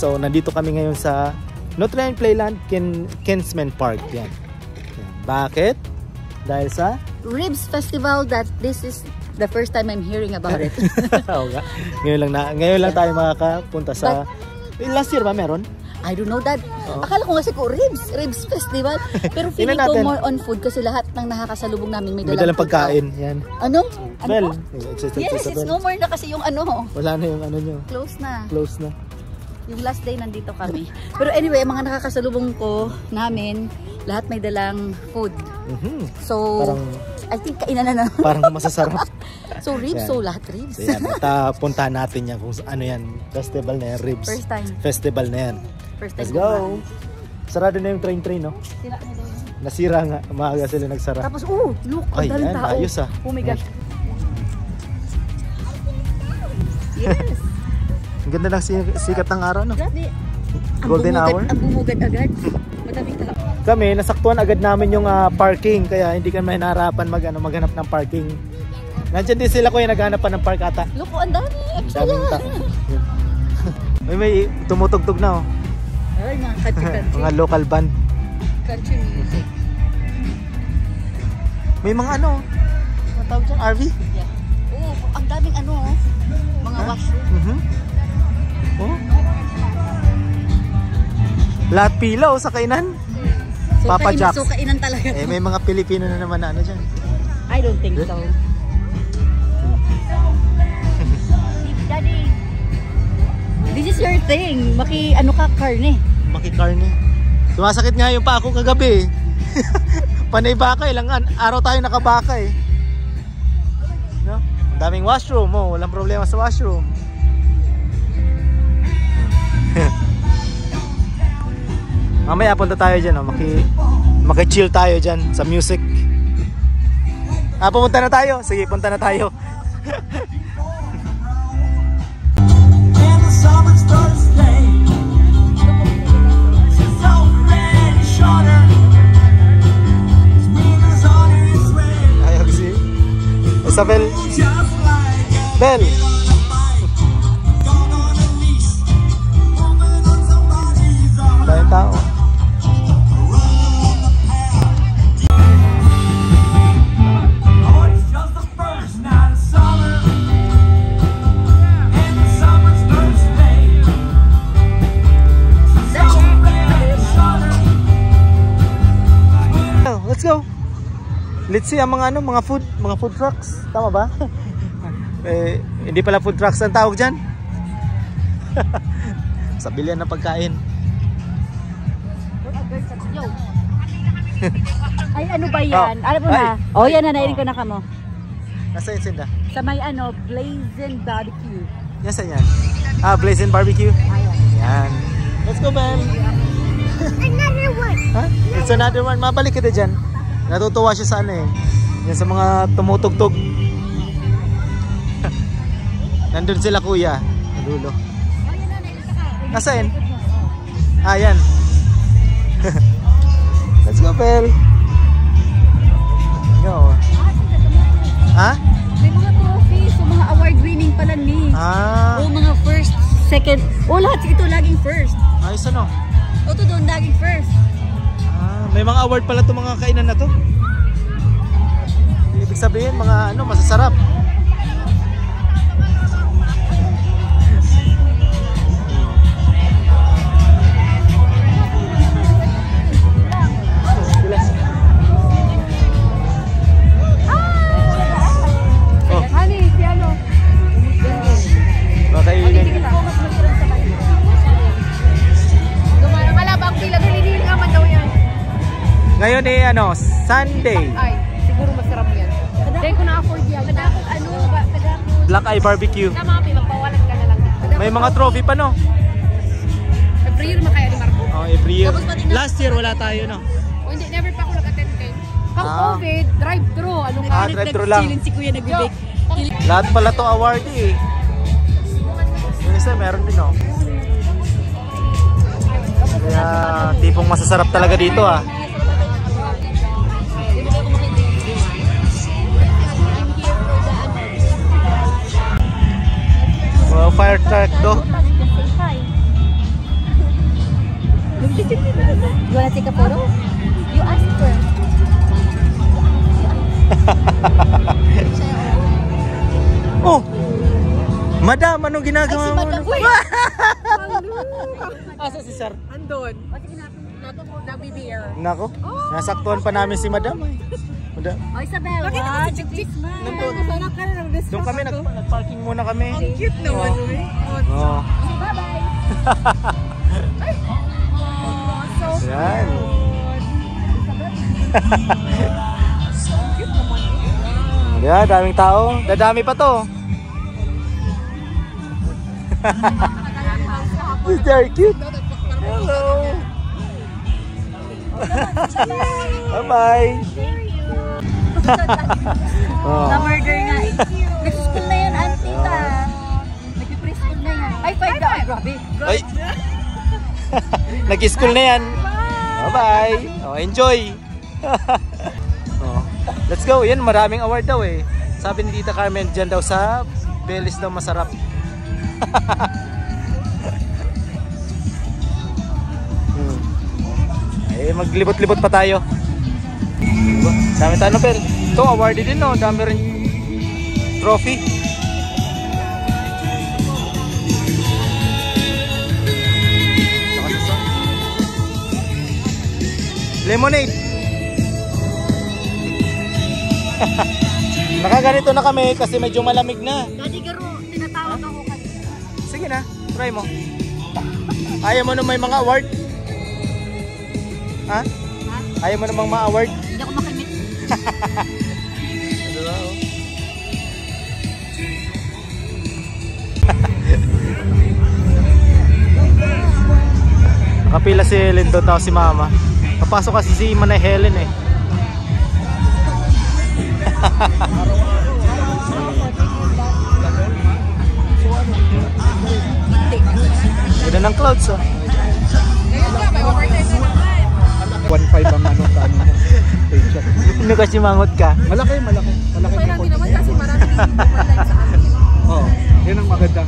So nandito kami ngayon sa Notre Dame Playland, Kinsmen Park. Yan. Bakit? Dahil sa Ribs Festival, that this is the first time I'm hearing about it. Oo nga. Ngayon lang tayo makakapunta sa last year ba meron? I don't know that. Akala ko kasi Ribs Festival. Pero feeling ko more on food kasi lahat ng nakakasalubong namin may dalang pagkain. Yan. Ano? Well, yes, it's no more na kasi yung ano. Wala na yung ano nyo. Close na. Close na. Yung last day nandito kami. Pero anyway, mga nakakasalubong ko namin, lahat may dalang food. So, parang, I think kainan na. Parang masasarap. So ribs, so lahat ribs. So yan, at puntahan natin yan kung ano yan, festival na yan, ribs. First time. Festival na yan. First time. Let's go. Sarado na yung train no? Sira na daw. Nasira nga, maaga sila nagsara. Tapos, look, ang daming tao. Ayos ah. Oh my gosh. Yes. Ang ganda ng sikat ng araw, no? Grabe. Golden hour. Ang bumugad agad. Madaming tao. Kami, nasaktuhan agad namin yung parking, kaya hindi kami nahirapan maghanap ng parking. Nandiyan din sila kuya, naghanap pa ng park ata. Look, ang dami. Daming tao. may tumutugtog na, oh. Ay, mga country. Mga local band. Country music. May mga ano, mga tawag dyan, RV? Yeah. Ang daming ano, mga washroom. Oh. Lahat pilaw sa kainan. So, Papa Jack. So kainan talaga. May mga Pilipino na naman na ano dyan. I don't think so. Daddy, this is your thing. Karne. Maki-karne. Sumasakit nga yung pa ako kagabi. Panay baka, ilang araw tayo nakabaka eh. No? Daming washroom, walang problema sa washroom. Mamaya punta tayo dyan, maki-chill tayo dyan sa music. Pumunta na tayo. Sige, punta na tayo. Ayaw si Isabel. Bel. Dahil tao. Let's go. Let's see ang mga food trucks. Tama ba? Hindi pala food trucks ang tawag diyan. Sa bilihan ng pagkain. Ay, ano ba yan? Ano mo na? Yan na, nairin ko na kamo. Nasaan yun sila? Sa may Blazing Barbecue. Nasaan yan? Blazing Barbecue? Yan. Let's go, man. Another one. Huh? It's another one. Mabalik kita dyan. Natutuwa siya sa ano eh. Yan sa mga tumutugtog. Nandun sila kuya. Nadulo. Nasaan? Yan. Let's go, Bel. Go. May mga trophies, mga award winning pala ni. Mga first, second. Lahat ito laging first. Ayos ano? Ito doon laging first. May mga award pala itong mga kainan na to. Ibig sabihin, mga masasarap. Ngayon Sunday. Ay, siguro masarap yan. Hindi ko na-afford yan. Black Eye Barbecue. Tama, magpawalan ka na lang. May mga trophy pa, no? Every year makaya ni Marco. Every year. Last year wala tayo, no? Hindi, never pa ako nag-attend kayo. Pang COVID, drive-thru. Drive-thru lang. Si Kuya nag-bake. Lahat pala to award eh. Yung isa, meron din, no? Kaya, tipong masasarap talaga dito, Fire truck do. You wanna take a photo? You ask her. Oh! Madam, anong ginagawa mo? Asa si Sir? Andon. Nato po, nag-BBR. Nako, nasaktuhan pa namin si Madam. Madam. Oh, Isabel, Nakita ko si Chick. Nandun. Sana ka na nag-discuss. Doon kami, nag-parking muna kami. Ang cute naman, eh. Oh. bye-bye. So Yan. cute naman. Yeah, daming tao. Dadami pa to. This is very cute. Hello. Bye-bye. Oh. Na-murder nga eh. Nag-school na yan, auntie ta. Nag-preschool na yan. Ay, 5 ka. Ay, grabe. Ay. Nag-school na yan. Bye-bye. Oh, enjoy. Oh. Let's go. Yan, maraming award daw eh. Sabi ni Tita Carmen, dyan daw sa Belis daw masarap. Eh, maglibot-libot pa tayo. Dami tayo na, Pel. Ito, awarded din, no? Dami rin trophy. Lemonade. Nakaganito na kami kasi medyo malamig na. Daddy Garo, tinatawag ako kanina. Sige na, try mo. Ayaw mo na may mga award? Ha? Ayaw mo namang ma-award? Hindi ako makimit. Nakapila si Helen doon, tapos si Mama. Papasok kasi si Manay Helen eh. Ganda ng clouds oh. 1.5 ang ano ka ano. Ano kasi mangot ka? Malaki. Malaki lang din naman kasi marami sa amin. Oo. Yan ang maganda.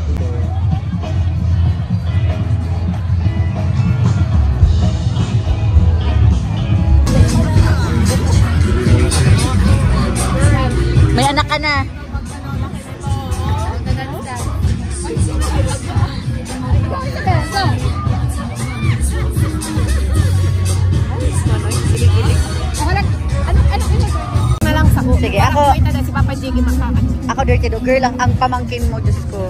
May anak ka na. Sige, ako dirty dog girl lang ang pamangkin mo, Diyos ko.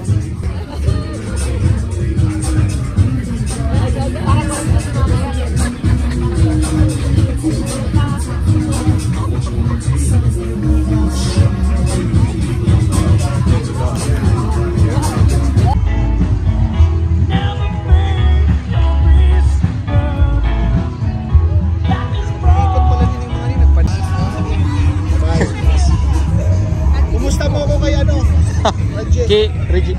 Kumusta mo ako kay ano? Okay, Reggie.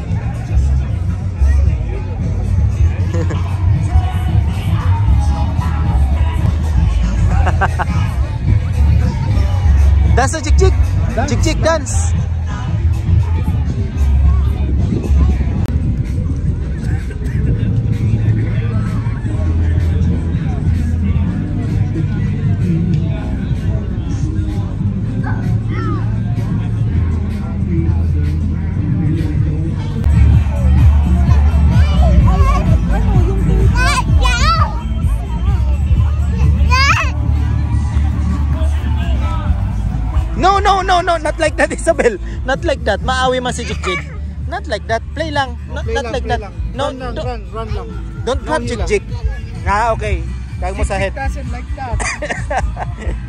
Dance na chik-chik. Chik-chik dance. No, not like that, Isabel. Not like that. Maawi man si Jik-Jik. Not like that. Play lang. Not like that. No, run lang. don't grab Jik-Jik. Ah, okay. Tag mo sa head. Doesn't like that.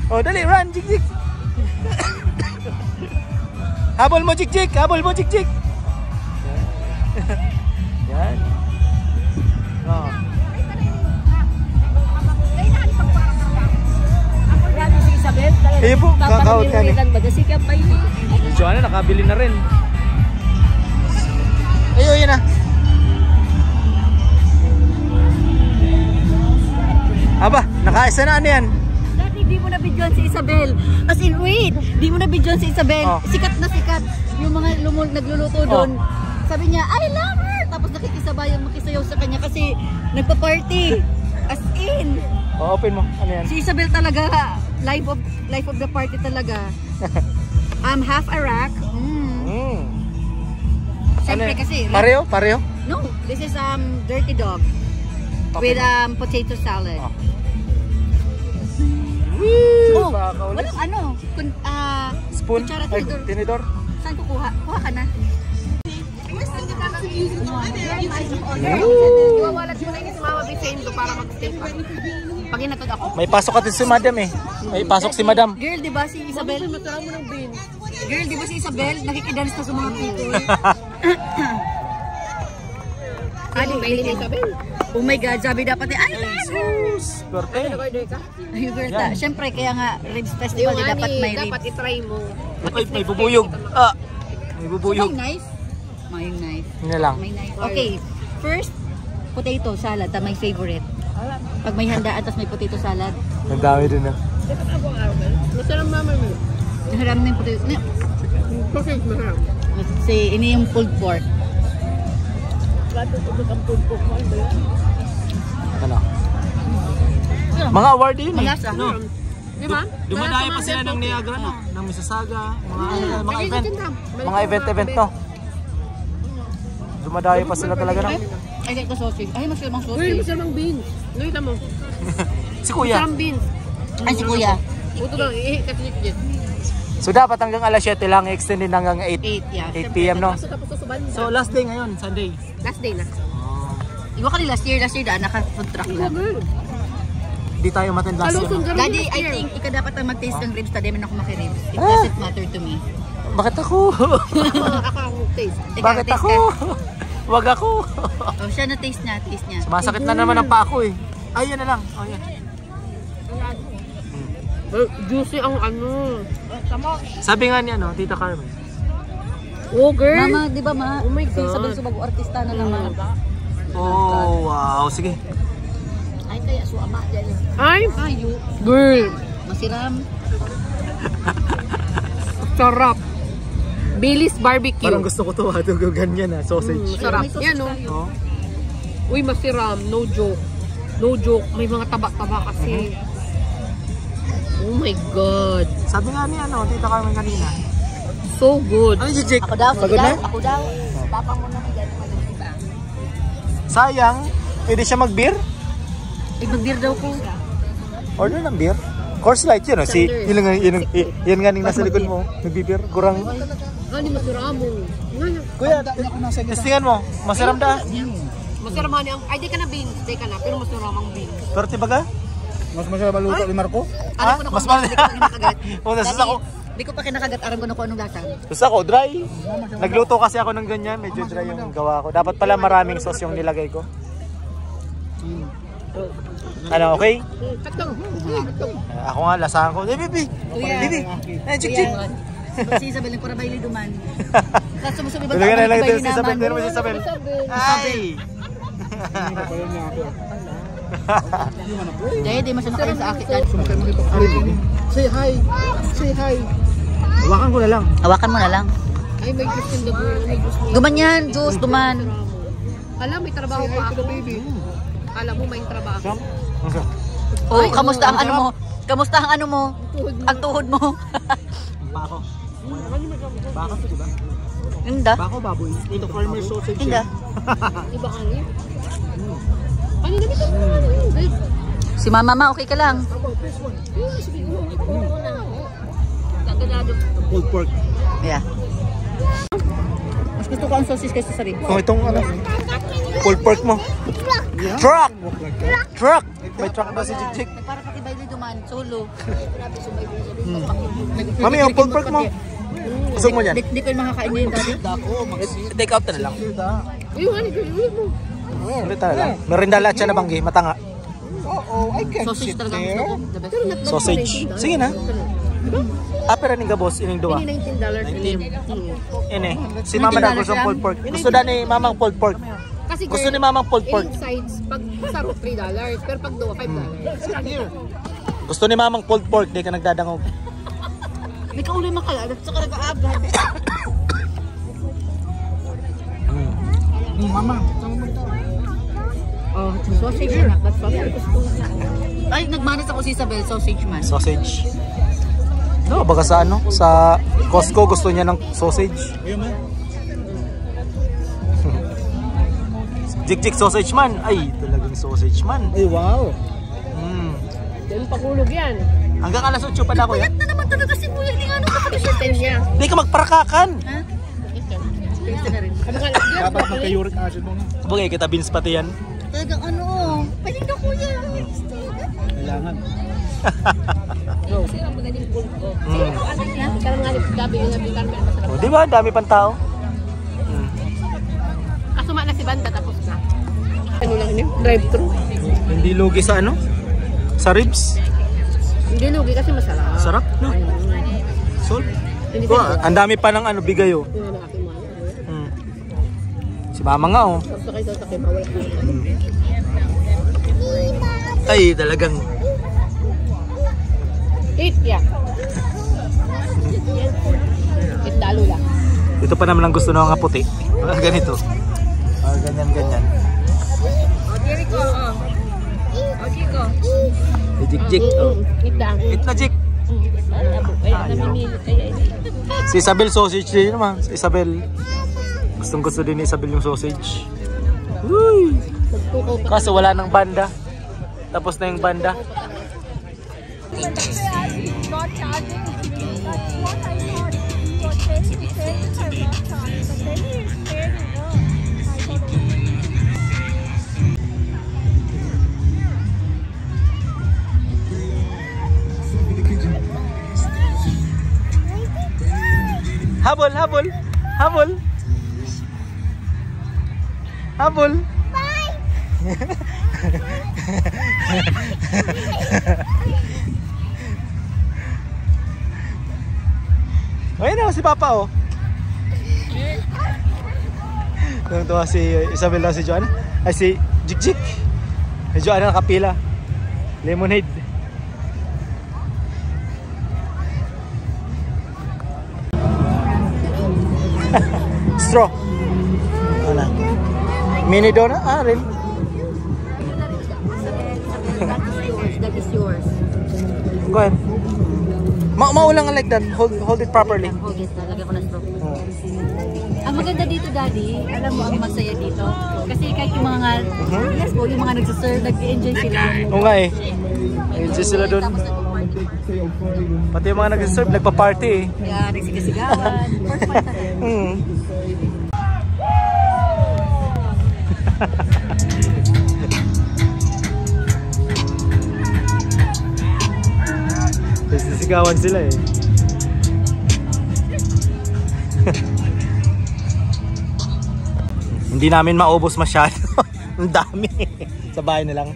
Oh, dali, run, Jik-Jik. Habol mo, Jik-Jik. Habol mo, Jik-Jik. Yan. Oh. Eh po, kakaot ka niya. Si Joanna nakabili na rin. Ayo, yun na. Aba, nakaisa na ano yan? Dati di mo na bidyon si Isabel. As in, wait, di mo na bidyon si Isabel. Oh. Sikat na sikat. Yung mga nagluluto doon. Sabi niya, I love her! Tapos nakikisabayang makisayaw sa kanya kasi nagpa-party. As in. Open mo. Ano yan? Si Isabel talaga, life of the party talaga. Half a rack. Siyempre Ano? kasi. Pareho? No, this is dirty dog. Okay. With potato salad. Woo! Oh, walang ano. Spoon? Kutsara, Ay, tinidor. tinidor? Saan kukuha? Kuha ka na. Iwawalat mo na yung si Mama Vicente para mag-stay pa. Pag inatod ako. May pasok kasi si madam eh. May pasok si madam. Girl, di ba si Isabel? Matara mo ng beans. Girl, di ba si Isabel? Nakikidance na sa mga people. Ano ba yung Isabel? Oh my God, sabi dapat eh. Ay, Swerte. Nag-order ka? ay, girl, siyempre, kaya nga, Ribs Yung Festival, dapat may dapat ribs. itry mo. Ay, may bubuyog. May bubuyog. May knife? May knife. Yun na lang. May knife. Okay, first, potato salad, my favorite. Pag may handaan, tapos may potato salad. Ang dami din na. Masarap Mama mo. Naharam na yung potato. Sausage masarap. Ini yung pulled pork. Ano? Mga award yun eh. Malasa. No? Di ba? Dumadayo pa sila ng Niagara, no? Ng Mississauga, mga event. Mga event, no? Dumadayo pa sila talaga, no? I like the sausage. Ay, masyadong Uy, sausage. masarap ang beans. Nakita mo? Si Kuya. Masarap ang beans. Ay, si Kuya. Buto lang, kasi legit. So dapat hanggang alas 7 lang, extend din hanggang 8 yeah. 8 p.m. no? Tapos sa banda. So last day ngayon, Sunday. Last day na. Iwa ka last year daan, naka-food truck lang. Hindi tayo matin last year. Kalusong No? kami Daddy, last I year. think ikaw dapat ang mag-taste ng ribs, tadi man ako makiribs. It doesn't matter to me. Bakit ako? Ako ang taste. Ikaw, Bakit taste ako? ka. Wag ako. Oh, siya na taste niya. Sumasakit na naman ang paa ko eh. Ay, yan na lang. Oh, yan. Juicy ang ano. Sabi nga niya, no, Tita Carmen. Oh, girl. Mama, di ba ma? Oh my Si God. Isabel Subago, artista na naman. Oh, wow. Sige. Ay, kaya suama dyan. Ay, Ayo. girl. Masiram. Sarap. Bailey's barbecue. Parang gusto ko to, ha. Ganyan na, sausage. Sarap. Yan o. Oh. Uy, masiram. No joke. No joke. May mga taba-taba kasi. Oh my God. Sabi nga niya, no, Tita Carmen kanina. So good. Ano si Jake? Ako daw, Pagod na? Ako daw. Tapang mo na yan naman ng iba. Sayang, pwede siya mag-beer? Mag-beer daw ko. Order ng beer? Course Light yun, no? Si, yun nga ning nasa likod mo. Nagbi-beer, kurang. Ano masiram mo? Kuya, testingan mo. Masaram da. Masiram nga niya. Ay, di ka na beans. Di ka na. Pero masiram ang beans. Pero tiba ka? Mas masarap maluto ni Marco? Ah, Alam ko na mas kung mal- hindi ko pa kinakagat. Oh, nasus ako. Hindi ko pa kinakagat. Alam ko na kung anong lasa. Tapos ako, dry. Nagluto kasi ako ng ganyan. Medyo dry yung gawa ko. Dapat pala maraming sauce yung nilagay ko. Ano, okay? Katong. Ako nga, lasahan ko. Eh, baby! Baby! Ay, chik, chik! Si Isabel ng Parabayli duman. Kasi sumusubi ba Tuloy ka na lang Parabayli ito si Isabel. Pero si Isabel. Ay! Dahil di masyadong kayo sa akin. Say hi! Say hi! Hawakan ko na lang. Hawakan mo na lang. Ay, may juice in the bowl. May juice mo. Duman yan, juice, duman. Alam, may trabaho pa ako. Alam mo, may trabaho. Oh, kamusta ang ano mo? Kamusta ang ano mo? Ang tuhod mo. Bako. Bako to, diba? Inda. Bako, baboy. Ito farmer sausage. Inda. Iba ka niya. Ano na bito? Babe. Si mama okay ka lang. Pulled pork. Yeah. Mas gusto ko ang sausage kaysa sa ribs. Oh, itong ano? Pulled pork mo. Truck! Truck! May truck ba si Jik? Para pakibayli duman, solo. Mami, ang pulled pork mo. Gusto mo yan? Hindi ko yung makakain niya yung daddy. Take out na lang. Uy, ano ko? Ulit na lang. Merinda lahat siya na banggi. Matanga. Sausage talaga ang gusto ko. The best. Sausage. Sige na. Pero ning boss, ining duwa. $19. Ini. Si mama na gusto ng pulled pork. Gusto na ni mamang pulled pork. Kasi Gusto ni mamang pulled pork. sides, pag saro $3, pero pag doon, $5. Gusto ni mamang pulled pork. Di ka nagdadangog. May kauloy makalat at saka nag-aabad. Mama, Oh, sausage anak. That's sausage. Ay, nagmanas ako si Isabel, sausage man. Sausage. No, baka sa ano? Sa Costco gusto niya ng sausage. Ayun man. Jik-jik sausage man. Ay, talagang sausage man. Ay, wow. Yan pakulog yan. Hanggang alas 8 pa na ako yan. Payat na naman talaga si Kuya. Hindi nga nung System niya. Hindi ka magparakakan. Ha? Pwede na rin. Dapat magka-uric acid mo na. Bagay kita beans pati yan. Talagang ano, paling na Kuya. Kailangan. Kasi ang magaling pulp ko. Mm. Ano yan? Karang nga gabi yung nabitan mo masarap. O, di ba? Dami pang tao. Kasuma na si Banda tapos na. Ano lang yun? Drive-thru. Hindi lugi sa ano? Sa ribs. Hindi lugi kasi masarap. Sarap, no? Sol. Hindi Oh, ang dami pa ng ano, bigayo. Yung ano aking mahal. Si mama nga, oh. Tapos kayo sa akin, mawala ko. Ay, talagang. Eat, yeah. Eat lalo lang. Ito pa naman ang gusto ng mga puti. Ganito. Ganyan. O, Jericho, o. O, Chico. Jik-jik. Oh. Eat lang. Eat na, Jik. Kaya namimili. Si Isabel sausage din naman. Si Isabel. Gustong gusto din ni Isabel yung sausage. Uy. Nagtukaw pa. Kaso wala nang banda. Tapos na yung banda. Habol, habol, habol. Habol. Ayun na si Papa, oh. Tuwa si Isabel na si Joanna. Ay si Jik-Jik. Si Joanna nakapila. Lemonade. Straw. Ano? Mini donut? Ah, rin. That is yours. Go ahead. Maulang like that. Hold it properly. Hold it, nalagyan ko na straw. Ang maganda dito, Daddy, alam mo ang masaya dito. Kasi kahit yung mga, yes po, yung mga nagsaserve, nag-enjoy sila. Oo nga eh. Enjoy sila dun. Tapos nag-party. Pati yung mga nag-serve, nagpa-party eh. Kaya nagsisigawan. For fun talaga. Nagsisigawan sila eh. Hindi namin maubos masyado. Ang dami. Sa bahay na lang.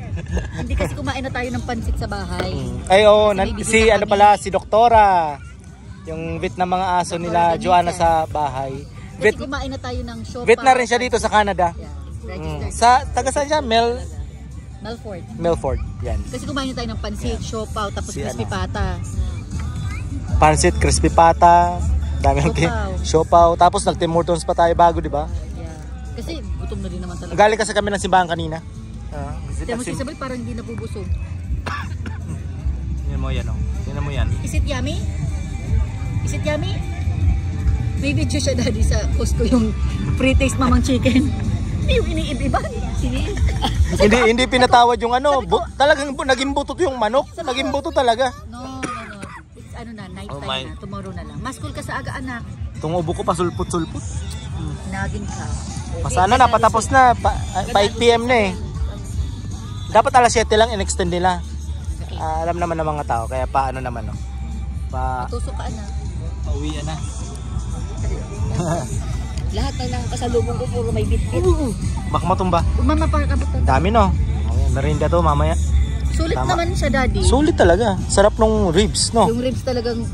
Hindi kasi kumain na tayo ng pansit sa bahay. Ay oo, Kasi si ano pala, si Doktora. Yung vet na mga aso nila, Doktora Joanna Danica. sa bahay. Kasi Vet, kumain na tayo ng siopaw. vet na rin siya dito sa Canada. Yeah, registered. Sa taga saan siya? Melford. Melford. Yan. Kasi kumain na tayo ng pansit, siopaw, tapos Si crispy ano? pata. Pansit, crispy pata, dami ng Siopaw. siopaw. Tapos nag-Tim Hortons pa tayo bago, di ba? Yeah. Kasi gutom na rin naman talaga. Galing kasi kami ng simbahan kanina. Kaya mo si Isabel parang hindi nabubusog. Yan mo yan, oh. Yan mo yan. Is it yummy? Is it yummy? May video siya, Daddy, sa Costco yung pre-taste mamang chicken. Yung iniibiban. hindi pinatawad yung ano, talagang naging butot yung manok. Naging buto talaga. No. It's ano na, night Oh time my. na. Tomorrow na lang. Maskul ka sa aga, anak. Itong ubo ko pa sulput-sulput. Naging ka. Masana na, patapos na. 5 PM na eh. Dapat alas 7 lang in-extend nila. Alam naman ng mga tao, kaya paano naman, no? Matusok ka, anak. Pauwian na. Lahat ng nakasalubong ko puro may bit-bit. Baka matumba. Mama, parang kabot na. Dami, no? Okay, merinda to mamaya. Sulit Tama. naman siya, Daddy. Sulit talaga. Sarap nung ribs, no? Yung ribs talagang...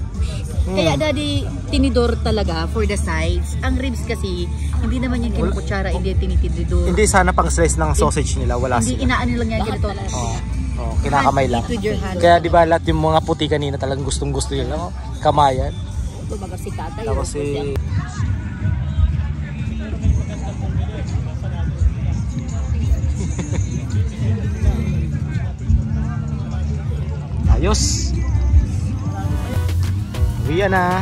Kaya, Daddy, tinidor talaga for the sides. Ang ribs kasi, hindi naman yung kinukutsara, hindi tinitidor. Hindi sana pang slice ng sausage nila, wala Hindi sila. inaano lang yan ganito. Oh, kinakamay lang. Eat with your hands. Kaya di ba lahat yung mga puti kanina talagang gustong-gusto nila, no? Kamayan. Tumaga si tatay. Tapos si... Ayos. Uwian na.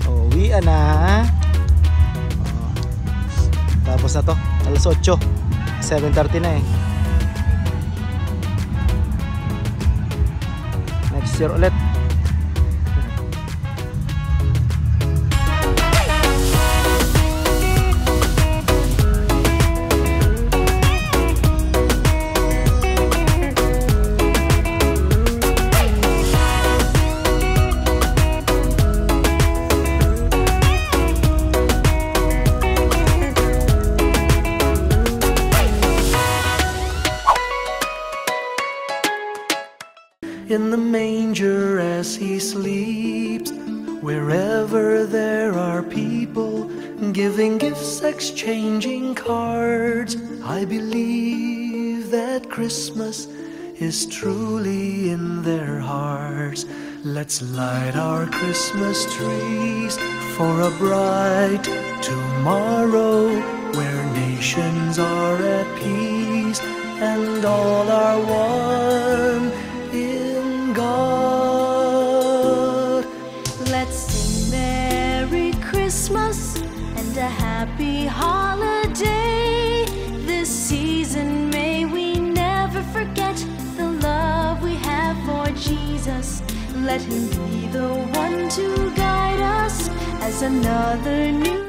Uwian na. Tapos na to. Alas 8. 7:30 na eh. Next year ulit. In the manger as he sleeps, wherever there are people giving gifts, exchanging cards, I believe that Christmas is truly in their hearts. Let's light our Christmas trees for a bright tomorrow, where nations are at peace and all are one in God. Let's sing Merry Christmas and a happy holiday. This season may we never forget the love we have for Jesus. Let him be the one to guide us as another new